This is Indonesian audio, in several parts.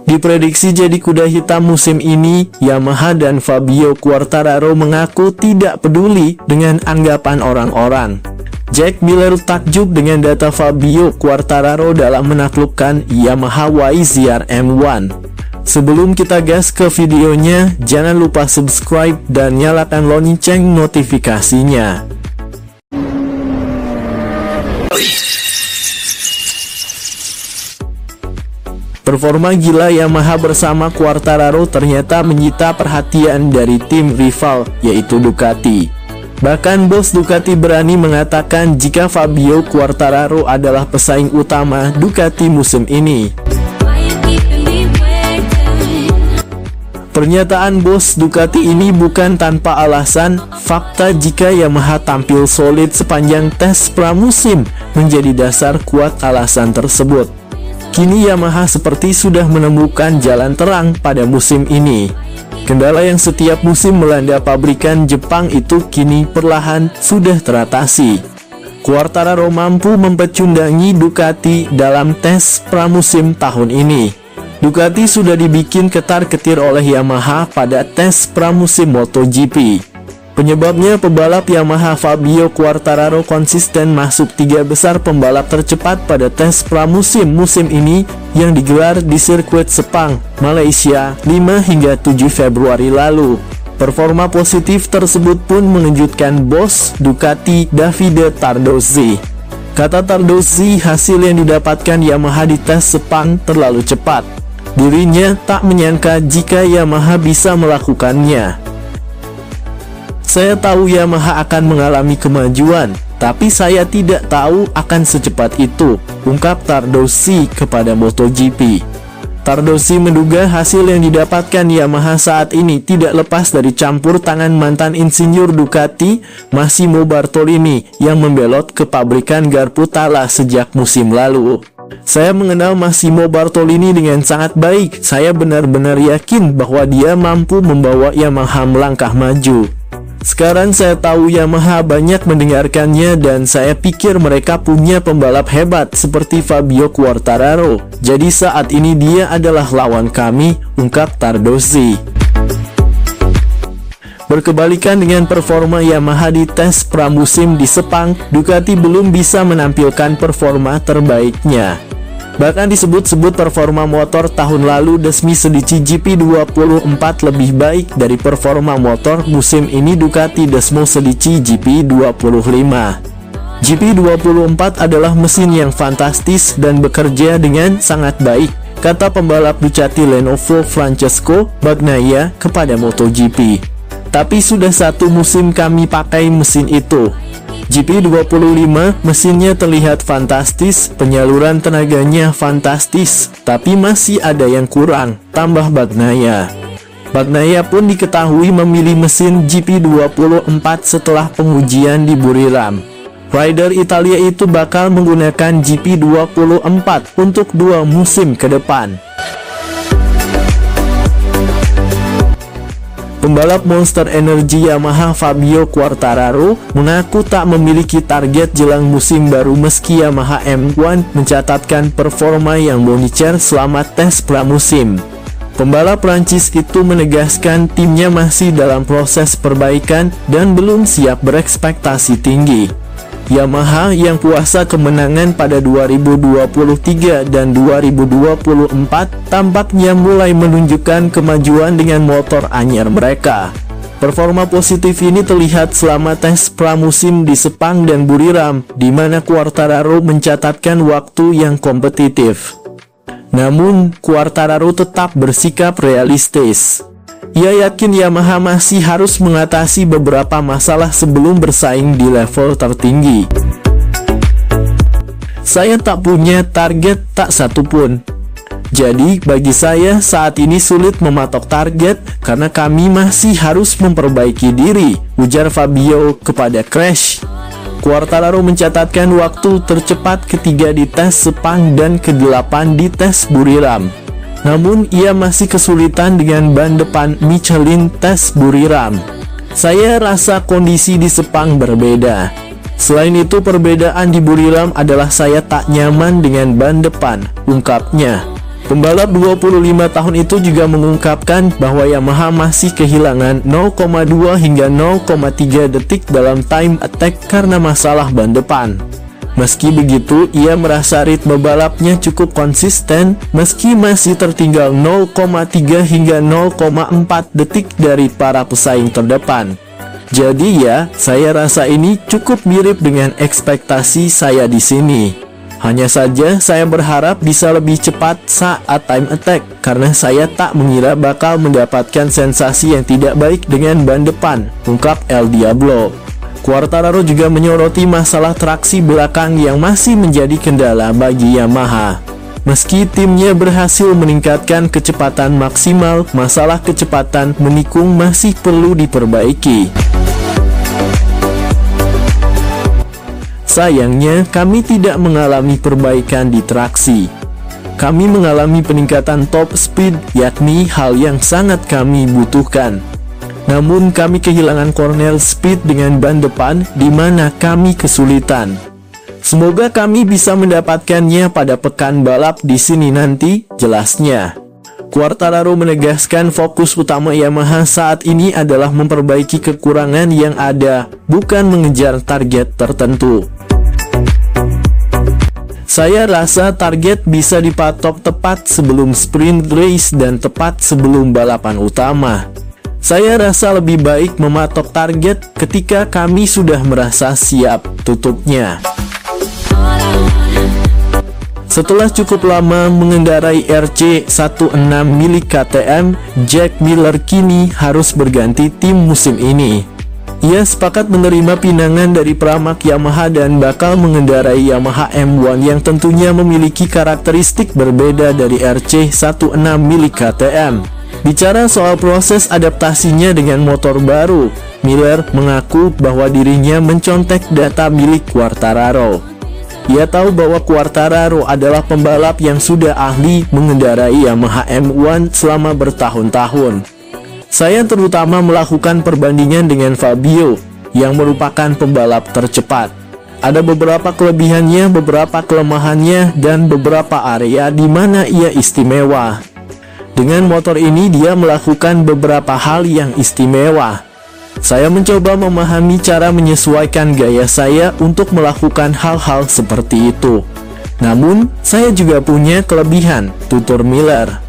Diprediksi jadi kuda hitam musim ini, Yamaha dan Fabio Quartararo mengaku tidak peduli dengan anggapan orang-orang. Jack Miller takjub dengan data Fabio Quartararo dalam menaklukkan Yamaha YZR M1. Sebelum kita gas ke videonya, jangan lupa subscribe dan nyalakan lonceng notifikasinya. Performa gila Yamaha bersama Quartararo ternyata menyita perhatian dari tim rival, yaitu Ducati. Bahkan bos Ducati berani mengatakan jika Fabio Quartararo adalah pesaing utama Ducati musim ini. Pernyataan bos Ducati ini bukan tanpa alasan. Fakta jika Yamaha tampil solid sepanjang tes pramusim menjadi dasar kuat alasan tersebut. Kini Yamaha seperti sudah menemukan jalan terang pada musim ini. Kendala yang setiap musim melanda pabrikan Jepang itu kini perlahan sudah teratasi. Quartararo mampu mempecundangi Ducati dalam tes pramusim tahun ini. Ducati sudah dibikin ketar-ketir oleh Yamaha pada tes pramusim MotoGP. Penyebabnya pebalap Yamaha Fabio Quartararo konsisten masuk 3 besar pembalap tercepat pada tes pramusim musim ini yang digelar di sirkuit Sepang, Malaysia, 5 hingga 7 Februari lalu. Performa positif tersebut pun mengejutkan bos Ducati Davide Tardozzi. Kata Tardozzi, hasil yang didapatkan Yamaha di tes Sepang terlalu cepat. Dirinya tak menyangka jika Yamaha bisa melakukannya. Saya tahu Yamaha akan mengalami kemajuan, tapi saya tidak tahu akan secepat itu, ungkap Tardozzi kepada MotoGP. Tardozzi menduga hasil yang didapatkan Yamaha saat ini tidak lepas dari campur tangan mantan insinyur Ducati, Massimo Bartolini, yang membelot ke pabrikan Garputala sejak musim lalu. Saya mengenal Massimo Bartolini dengan sangat baik. Saya benar-benar yakin bahwa dia mampu membawa Yamaha melangkah maju. Sekarang saya tahu Yamaha banyak mendengarkannya dan saya pikir mereka punya pembalap hebat seperti Fabio Quartararo. Jadi saat ini dia adalah lawan kami, ungkap Tardozzi. Berkebalikan dengan performa Yamaha di tes pramusim di Sepang, Ducati belum bisa menampilkan performa terbaiknya. Bahkan disebut-sebut performa motor tahun lalu Desmi Sedici GP24 lebih baik dari performa motor musim ini Ducati Desmo Sedici GP25. GP24 adalah mesin yang fantastis dan bekerja dengan sangat baik, kata pembalap Ducati Lenovo Francesco Bagnaia kepada MotoGP. Tapi sudah 1 musim kami pakai mesin itu. GP25 mesinnya terlihat fantastis, penyaluran tenaganya fantastis, tapi masih ada yang kurang, tambah Bagnaia. Bagnaia pun diketahui memilih mesin GP24 setelah pengujian di Buriram. Rider Italia itu bakal menggunakan GP24 untuk 2 musim ke depan. Pembalap Monster Energy Yamaha Fabio Quartararo mengaku tak memiliki target jelang musim baru meski Yamaha M1 mencatatkan performa yang moncer selama tes pramusim. Pembalap Prancis itu menegaskan timnya masih dalam proses perbaikan dan belum siap berekspektasi tinggi. Yamaha yang puasa kemenangan pada 2023 dan 2024 tampaknya mulai menunjukkan kemajuan dengan motor anyar mereka. Performa positif ini terlihat selama tes pramusim di Sepang dan Buriram, di mana Quartararo mencatatkan waktu yang kompetitif. Namun, Quartararo tetap bersikap realistis. Ia yakin Yamaha masih harus mengatasi beberapa masalah sebelum bersaing di level tertinggi. Saya tak punya target tak satu pun. Jadi bagi saya saat ini sulit mematok target karena kami masih harus memperbaiki diri, ujar Fabio kepada Crash. Quartararo mencatatkan waktu tercepat ketiga di tes Sepang dan ke-8 di tes Buriram. Namun ia masih kesulitan dengan ban depan Michelin tes Buriram. Saya rasa kondisi di Sepang berbeda. Selain itu perbedaan di Buriram adalah saya tak nyaman dengan ban depan, ungkapnya. Pembalap 25 tahun itu juga mengungkapkan bahwa Yamaha masih kehilangan 0,2 hingga 0,3 detik dalam time attack karena masalah ban depan. Meski begitu, ia merasa ritme balapnya cukup konsisten meski masih tertinggal 0,3 hingga 0,4 detik dari para pesaing terdepan. Jadi ya, saya rasa ini cukup mirip dengan ekspektasi saya di sini. Hanya saja saya berharap bisa lebih cepat saat time attack karena saya tak mengira bakal mendapatkan sensasi yang tidak baik dengan ban depan, ungkap El Diablo. Quartararo juga menyoroti masalah traksi belakang yang masih menjadi kendala bagi Yamaha. Meski timnya berhasil meningkatkan kecepatan maksimal, masalah kecepatan menikung masih perlu diperbaiki. Sayangnya, kami tidak mengalami perbaikan di traksi. Kami mengalami peningkatan top speed, yakni hal yang sangat kami butuhkan. Namun kami kehilangan corner speed dengan ban depan, di mana kami kesulitan. Semoga kami bisa mendapatkannya pada pekan balap di sini nanti, jelasnya. Quartararo menegaskan fokus utama Yamaha saat ini adalah memperbaiki kekurangan yang ada, bukan mengejar target tertentu. Saya rasa target bisa dipatok tepat sebelum sprint race dan tepat sebelum balapan utama. Saya rasa lebih baik mematok target ketika kami sudah merasa siap, tutupnya. Setelah cukup lama mengendarai RC16 milik KTM, Jack Miller kini harus berganti tim musim ini. Ia sepakat menerima pinangan dari Pramac Yamaha dan bakal mengendarai Yamaha M1 yang tentunya memiliki karakteristik berbeda dari RC16 milik KTM. Bicara soal proses adaptasinya dengan motor baru, Miller mengaku bahwa dirinya mencontek data milik Quartararo. Ia tahu bahwa Quartararo adalah pembalap yang sudah ahli mengendarai Yamaha M1 selama bertahun-tahun. Saya terutama melakukan perbandingan dengan Fabio, yang merupakan pembalap tercepat. Ada beberapa kelebihannya, beberapa kelemahannya, dan beberapa area di mana ia istimewa. Dengan motor ini dia melakukan beberapa hal yang istimewa. Saya mencoba memahami cara menyesuaikan gaya saya untuk melakukan hal-hal seperti itu. Namun, saya juga punya kelebihan, tutur Miller.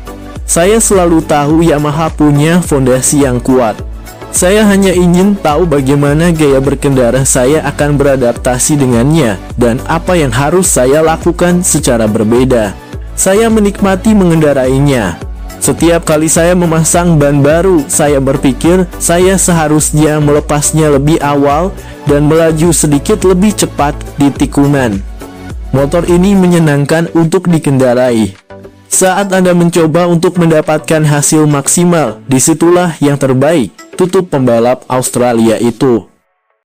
Saya selalu tahu Yamaha punya fondasi yang kuat. Saya hanya ingin tahu bagaimana gaya berkendara saya akan beradaptasi dengannya, dan apa yang harus saya lakukan secara berbeda. Saya menikmati mengendarainya. Setiap kali saya memasang ban baru, saya berpikir saya seharusnya melepasnya lebih awal dan melaju sedikit lebih cepat di tikungan. Motor ini menyenangkan untuk dikendarai. Saat Anda mencoba untuk mendapatkan hasil maksimal, disitulah yang terbaik, tutup pembalap Australia itu.